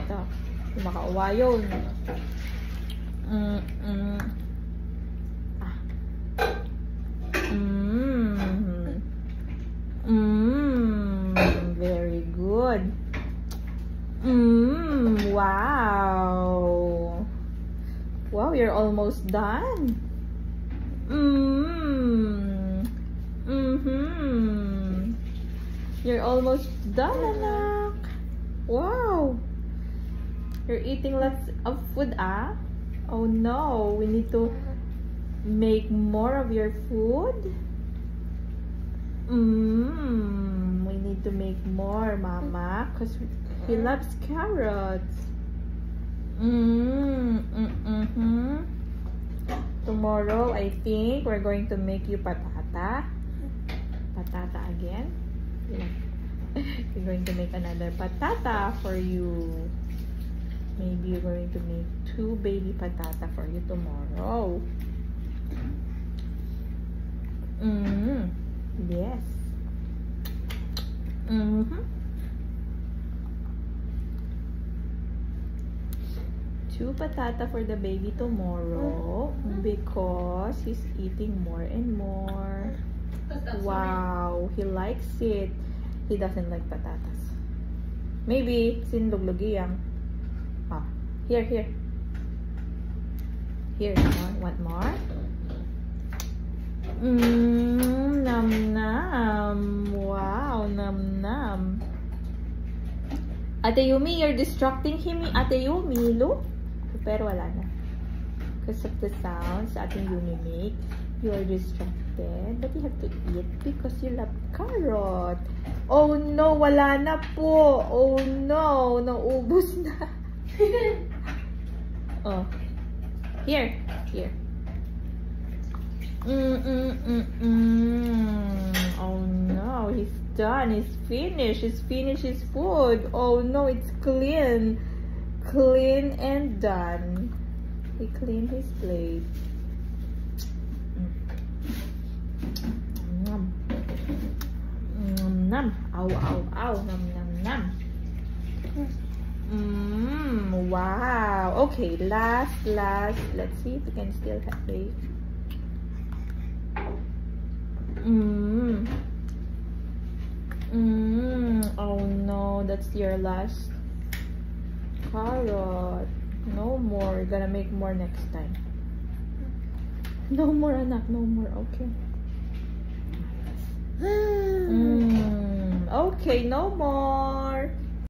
Ito. Makauwa yun. Very good. Wow. Wow, you're almost done. You're almost done, anak. Wow. You're eating lots of food, ah? Oh no, we need to make more of your food. We need to make more, Mama, because he loves carrots. Tomorrow, I think we're going to make you patata. Patata again. Yeah. We're going to make another patata for you. Maybe you're going to make 2 baby patata for you tomorrow. Yes. 2 patata for the baby tomorrow because he's eating more and more. Wow, he likes it. He doesn't like patatas. Maybe sinluglugi yang. Here. Here, want more? Num num. Wow, num num. Ate Yumi, you're distracting him. Ate Yumi, look. Pero wala na. Because of the sounds Ate Yumi make, you are distracted. But you have to eat because you love carrot. Oh no, wala na po. Oh no, naubos na. Oh. Here. Oh no, he's done. He's finished. He's finished his food. Oh no, it's clean. Clean and done. He cleaned his plate. Nom. Nom. Ow. Nom. Wow. Okay, last. Let's see if we can still have it. Oh no, that's your last carrot. No more. We're gonna make more next time. No more, anak. No more. Okay. Okay, no more.